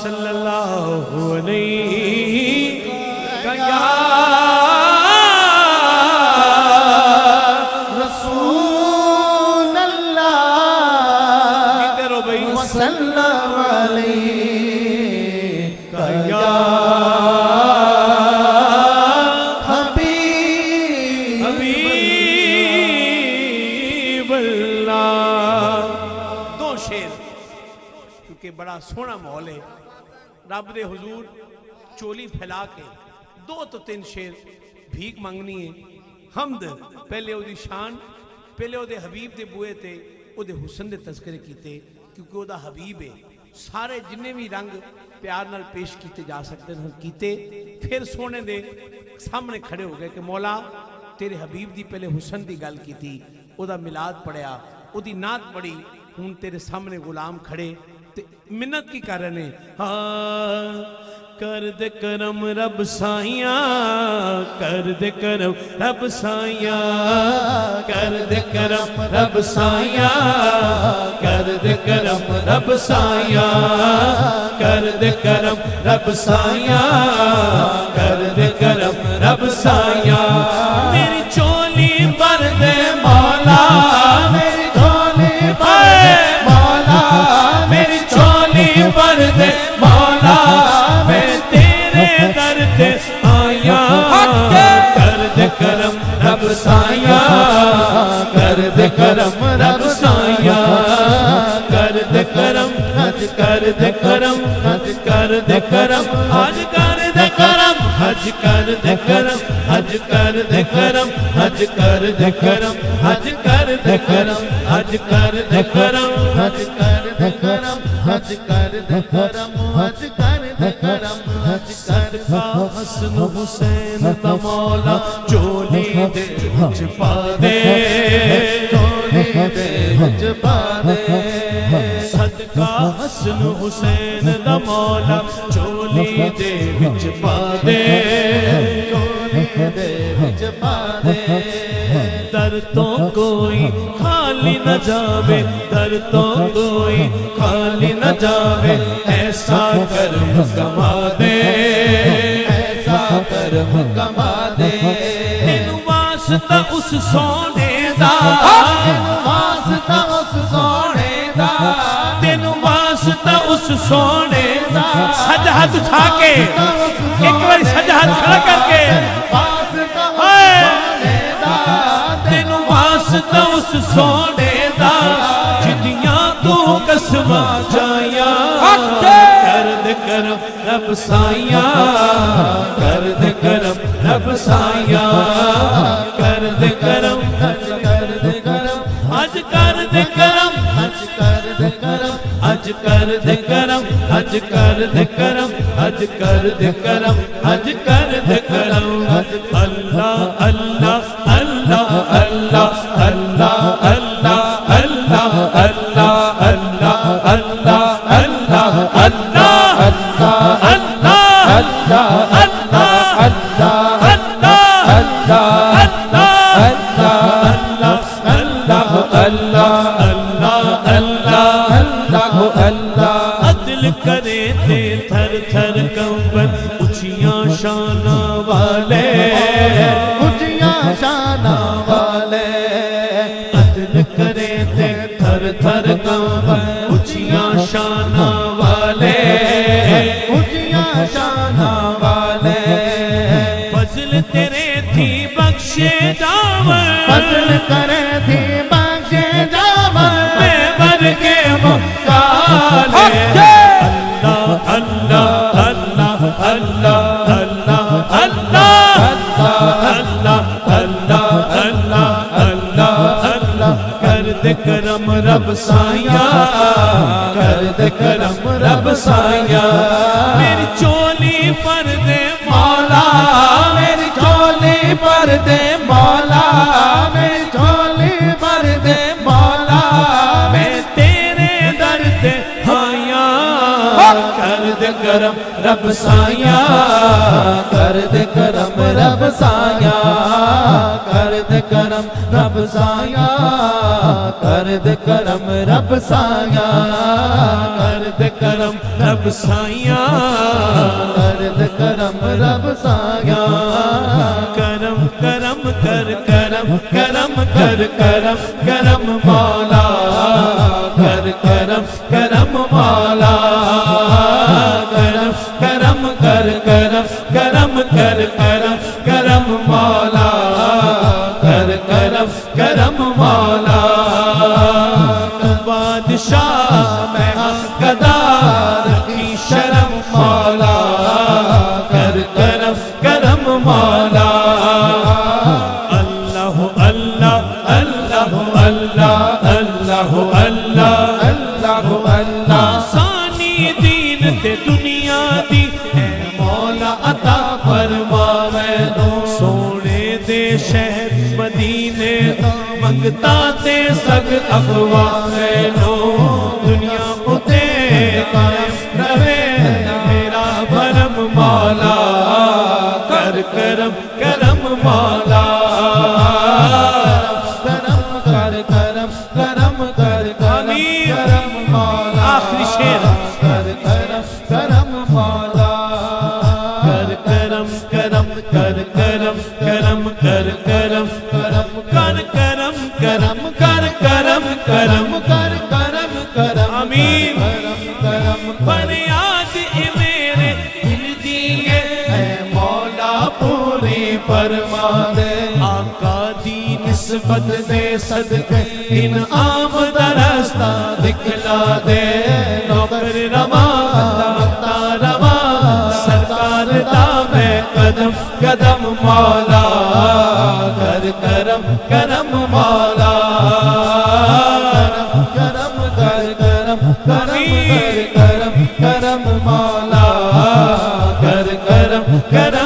صلی اللہ علیہ یا رسول اللہ وسلم علیہ یا حبیب اللہ. دو شیر کیونکہ بڑا سونا ماحول ہے. رب دے حضور چولی پھیلا کے دو تو تین شیر بھیک مانگنی ہے. حمد پہلے او دی شان، پہلے او دے حبیب دے بوئے تے او دے حسن دے تذکرے کیتے کیونکہ او دا حبیب ہے. سارے جننے بھی رنگ پیار نال پیش کیتے جا سکتے ہیں کیتے. پھر سونے دے سامنے کھڑے ہو گئے کہ مولا تیرے حبیب دی پہلے حسن دی گل کی تھی، او دا میلاد پڑھیا، او دی نعت پڑھی، ہون تیرے سامنے غلام کھڑے منت کی کر رہے ہیں. کر دے کرم رب سائیاں، کر دے کرم رب سائیاں، کر دے کرم رب سائیاں، کر دے کرم رب سائیاں، کر دے کرم رب سائیاں، کر دے کرم رب سائیاں. میری چولی بھر دے مولا، میری چولی بھر دے مولا، میری چولی بھر دے مولا، میں تیرے در پہ آیا. کر دے کرم رب سائیاں، کر دے کرم رب سائیاں، کر دے کرم حج کر دے کرم حج کر دے کرم حج کر دے کرم حج کر دے کرم حج کر دے کرم حج کر دے کرم حج کر دے کرم حج کر دے کرم حج کر دے کرم حج کر دے کرم حج کر دے کرم حج کر حسن حسین دا مولا چولی دے وچ پا دے، چولی دے وچ پا دے. صدقہ حسن حسین دا مولا چولی دے وچ پا دے، چولی دے وچ پا دے. در تو کوئی خالی نہ جاوے، در تو کوئی خالی نہ جاوے. ایسا کرم کما دے، ایسا کرم کما دے. تینوں واسطہ اس سونے دا، تینوں واسطہ اس سونے دا، تینوں واسطہ اس سونے دا. سجا ہاتھ اٹھا کے ایک بار سجا ہاتھ کھڑا کر کے تینوں واسطہ اس سونے دا جدیاں تو قسمہ جائیاں. کر دے کرم رب سائیاں، کر دے کرم رب سائیاں، کر دے کرم حج کر دے کرم حج کر دے کرم حج کر دے کرم حج کر دے کرم حج کر دے کرم حج کر دے کرم حج کر دے کرم. اللہ اللہ اللہ اللہ اللہ اللہ اللہ اللہ اللہ اللہ اللہ اللہ عدل کرے تھے تھر تھر کمبر اچھیاں شانہ والے، اچھیاں شانہ والے. عدل کرے تھے تھر تھر کمبر اچھیاں شانہ والے، اچھیاں شانہ والے. فضل تیرے تھی بخشے جاور، فضل کرے تھی بخشے جاور. میں بر کے مکالے اللہ اللہ اللہ اللہ اللہ اللہ اللہ اللہ اللہ اللہ. کر دے کرم رب سائیاں، کر دے کرم رب سائیاں. میری چولی پر دے مولا، میری چولی پر دے مولا، میری چولی پر دے مولا. میں تیرے در تے آیا. کر دے کرم رب سایہ کر دے کرم رب سایہ کر دے کرم رب سایہ کر دے کرم رب سایہ کر دے کرم رب سایہ کر دے کرم رب سایہ کرم کرم کر کرم کرم کر کرم کرم مولا کر کرم کرم مولا کرم کرم کر کرم کرم کر کرم کرم مولا کر کرم کرم مولا بادشاہ میں گدا رکھی شرم مولا کر کرم کرم مولا اللہ اللہ اللہ اللہ اللہ اللہ اللہ اللہ ثانی دین تے دنیا دی اے مولا عطا فرما مینوں سونے دے شہر مدینے منگتا تے سگ اقوام نو دنیا اتے قائم رہے میرا بھرم مولا کر کرم کرم مولا کرم کر کرم کرم کر کرم کرم مولا آخری شعر کر کرم کرم مولا کر کرم کرم کر کرم کرم کر کرم کرم کر کرم کرم کر کرم کرم کر کرم کرم آمین کرم فریاد اے میرے دل دیے اے مولا پوری فرما دے آقا دی نسبت دے صدقے انعام دا راستہ دکھلا دے نوکر روا متا روا سرکار دا میں قدم قدم مولا کر کرم کرم مولا کرم کر کرم کرم کر کرم کرم مولا کر کرم کرم